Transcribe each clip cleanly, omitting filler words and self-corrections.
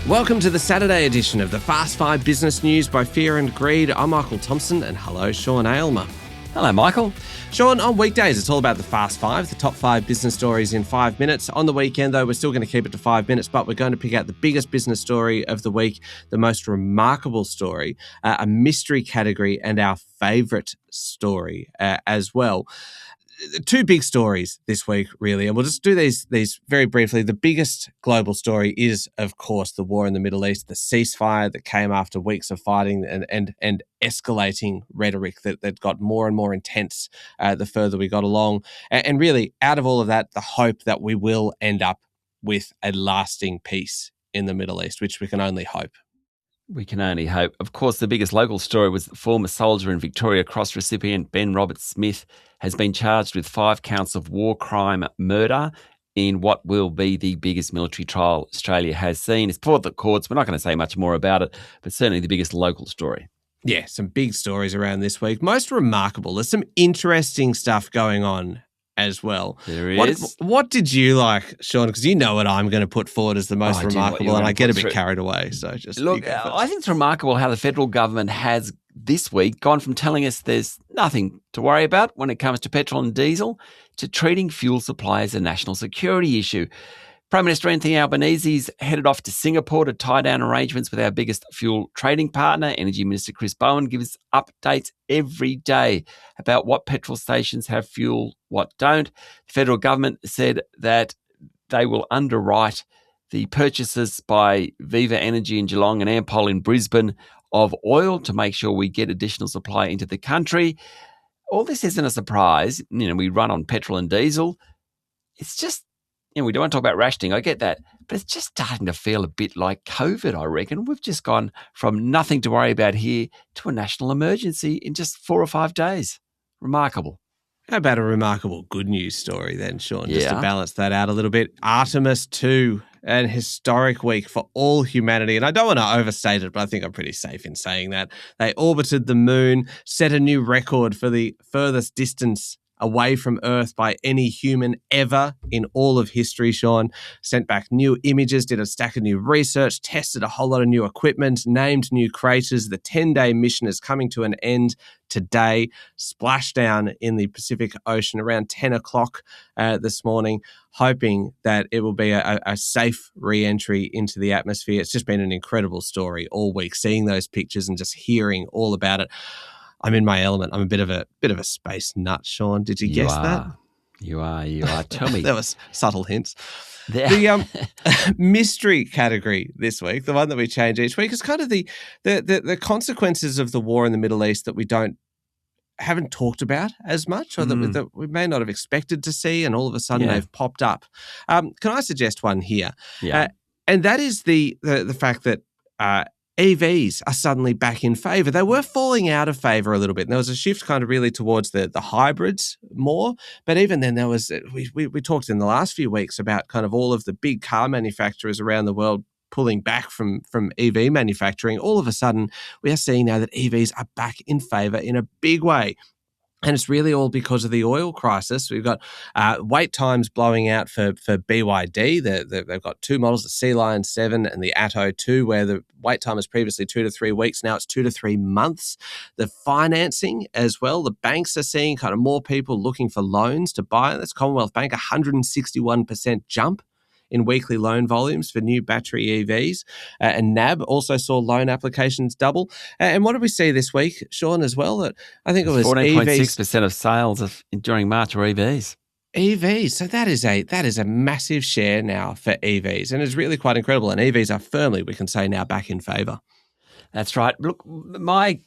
Welcome to the Saturday edition of the Fast 5 Business News by Fear and Greed. I'm Michael Thompson and hello, Sean Aylmer. Hello, Michael. Sean, on weekdays, it's all about the Fast 5, the top 5 business stories in 5 minutes. On the weekend, though, we're still going to keep it to 5 minutes, but we're going to pick out the biggest business story of the week, the most remarkable story, a mystery category, and our favourite story as well. Two big stories this week, really, and we'll just do these very briefly. The biggest global story is, of course, the war in the Middle East, the ceasefire that came after weeks of fighting and escalating rhetoric that got more and more intense the further we got along. And really, out of all of that, the hope that we will end up with a lasting peace in the Middle East, which we can only hope. We can only hope. Of course, the biggest local story was that former soldier and Victoria Cross recipient Ben Roberts-Smith has been charged with 5 counts of war crime murder in what will be the biggest military trial Australia has seen. It's before the courts. We're not going to say much more about it, but certainly the biggest local story. Yeah, some big stories around this week. Most remarkable. There's some interesting stuff going on as well. There is. What did you like, Sean? Because you know what I'm going to put forward as the most remarkable, and I get a bit carried away. So just look, I think it's remarkable how the federal government has this week gone from telling us there's nothing to worry about when it comes to petrol and diesel to treating fuel supply as a national security issue. Prime Minister Anthony Albanese's headed off to Singapore to tie down arrangements with our biggest fuel trading partner. Energy Minister Chris Bowen gives updates every day about what petrol stations have fuel, what don't. The federal government said that they will underwrite the purchases by Viva Energy in Geelong and Ampol in Brisbane of oil to make sure we get additional supply into the country. All this isn't a surprise. We run on petrol and diesel. It's just, we don't want to talk about rationing, I get that, but it's just starting to feel a bit like COVID, I reckon. We've just gone from nothing to worry about here to a national emergency in just 4 or 5 days. Remarkable. How about a remarkable good news story then, Sean, just Yeah. to balance that out a little bit? Artemis 2, an historic week for all humanity. And I don't want to overstate it, but I think I'm pretty safe in saying that. They orbited the moon, set a new record for the furthest distance away from Earth by any human ever in all of history, Sean. Sent back new images, did a stack of new research, tested a whole lot of new equipment, named new craters. The 10-day mission is coming to an end today. Splashdown in the Pacific Ocean around 10 o'clock this morning, hoping that it will be a safe re-entry into the atmosphere. It's just been an incredible story all week, seeing those pictures and just hearing all about it. I'm in my element. I'm a bit of a space nut, Sean. Did you guess that? You are. Tell me. There was subtle hints. The mystery category this week, the one that we change each week, is kind of the consequences of the war in the Middle East that we haven't talked about as much, or that we may not have expected to see, and all of a sudden they've popped up. Can I suggest one here? Yeah. And that is the fact that EVs are suddenly back in favour. They were falling out of favour a little bit. And there was a shift kind of really towards the hybrids more. But even then, there was we talked in the last few weeks about kind of all of the big car manufacturers around the world pulling back from EV manufacturing. All of a sudden, we are seeing now that EVs are back in favour in a big way. And it's really all because of the oil crisis. We've got wait times blowing out for BYD. They've got 2 models, the Sea Lion 7 and the Atto 2, where the wait time was previously 2 to 3 weeks. Now it's 2 to 3 months. The financing as well. The banks are seeing kind of more people looking for loans to buy. That's Commonwealth Bank, 161% jump in weekly loan volumes for new battery EVs. And NAB also saw loan applications double. And what did we see this week, Sean, as well? That I think it was 14.6% of sales during March were EVs. EVs. So that is a massive share now for EVs, and it's really quite incredible. And EVs are firmly, we can say now, back in favour. That's right. Look, my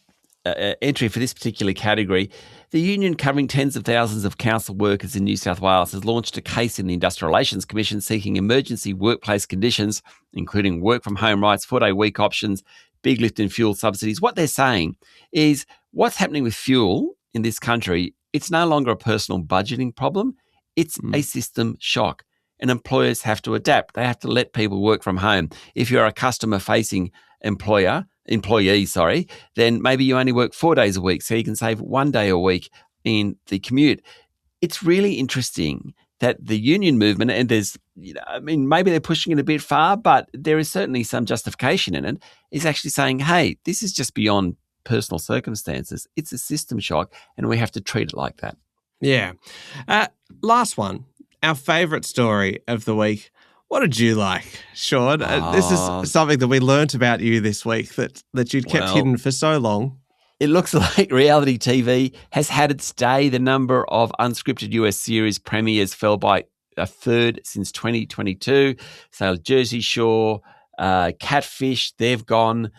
entry for this particular category, the union covering tens of thousands of council workers in New South Wales has launched a case in the Industrial Relations Commission seeking emergency workplace conditions, including work from home rights, 4-day week options, big lift in fuel subsidies. What they're saying is what's happening with fuel in this country, it's no longer a personal budgeting problem. It's a system shock, and employers have to adapt. They have to let people work from home. If you're a customer-facing employee, then maybe you only work 4 days a week, so you can save 1 day a week in the commute. It's really interesting that the union movement, and there's, maybe they're pushing it a bit far, but there is certainly some justification in it, is actually saying, hey, this is just beyond personal circumstances. It's a system shock, and we have to treat it like that. Yeah. Last one, our favourite story of the week. What did you like, Sean? This is something that we learnt about you this week that you'd kept hidden for so long. It looks like reality TV has had its day. The number of unscripted US series premieres fell by a third since 2022. So Jersey Shore, Catfish, they've gone.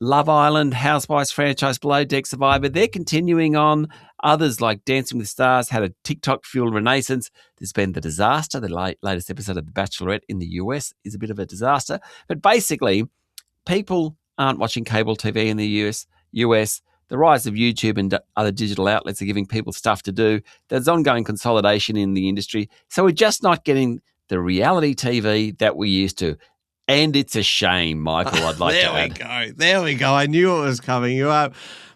Love Island, Housewives franchise, Below Deck, Survivor, they're continuing on. Others like Dancing with the Stars had a TikTok-fueled renaissance. There's been The Disaster. The latest episode of The Bachelorette in the US is a bit of a disaster. But basically, people aren't watching cable TV in the US. The rise of YouTube and other digital outlets are giving people stuff to do. There's ongoing consolidation in the industry. So we're just not getting the reality TV that we used to. And it's a shame, Michael, I'd like to add. There we go. I knew it was coming.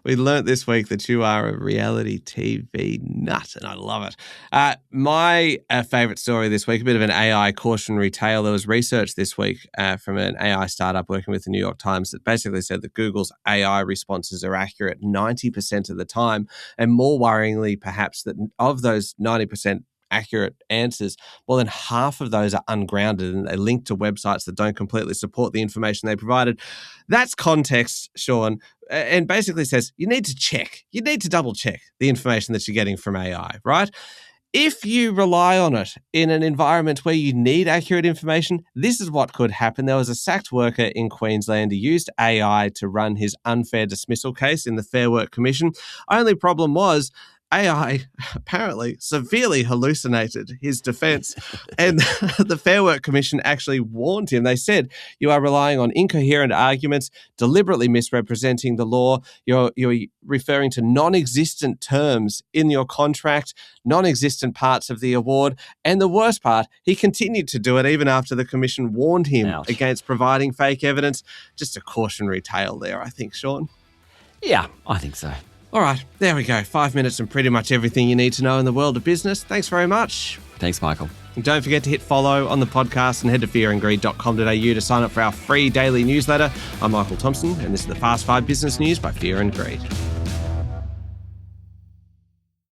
We learnt this week that you are a reality TV nut, and I love it. My favourite story this week, a bit of an AI cautionary tale. There was research this week from an AI startup working with the New York Times that basically said that Google's AI responses are accurate 90% of the time, and more worryingly, perhaps, that of those 90% accurate answers, more than half of those are ungrounded and they link to websites that don't completely support the information they provided. That's context, Sean, and basically says you need to double check the information that you're getting from AI, right? If you rely on it in an environment where you need accurate information, this is what could happen. There was a sacked worker in Queensland who used AI to run his unfair dismissal case in the Fair Work Commission. Only problem was AI apparently severely hallucinated his defense, and the Fair Work Commission actually warned him. They said, you are relying on incoherent arguments, deliberately misrepresenting the law. You're referring to non-existent terms in your contract, non-existent parts of the award. And the worst part, he continued to do it even after the commission warned him against providing fake evidence. Just a cautionary tale there, I think, Sean. Yeah, I think so. All right, there we go. 5 minutes and pretty much everything you need to know in the world of business. Thanks very much. Thanks, Michael. And don't forget to hit follow on the podcast and head to fearandgreed.com.au to sign up for our free daily newsletter. I'm Michael Thompson, and this is the Fast 5 Business News by Fear and Greed.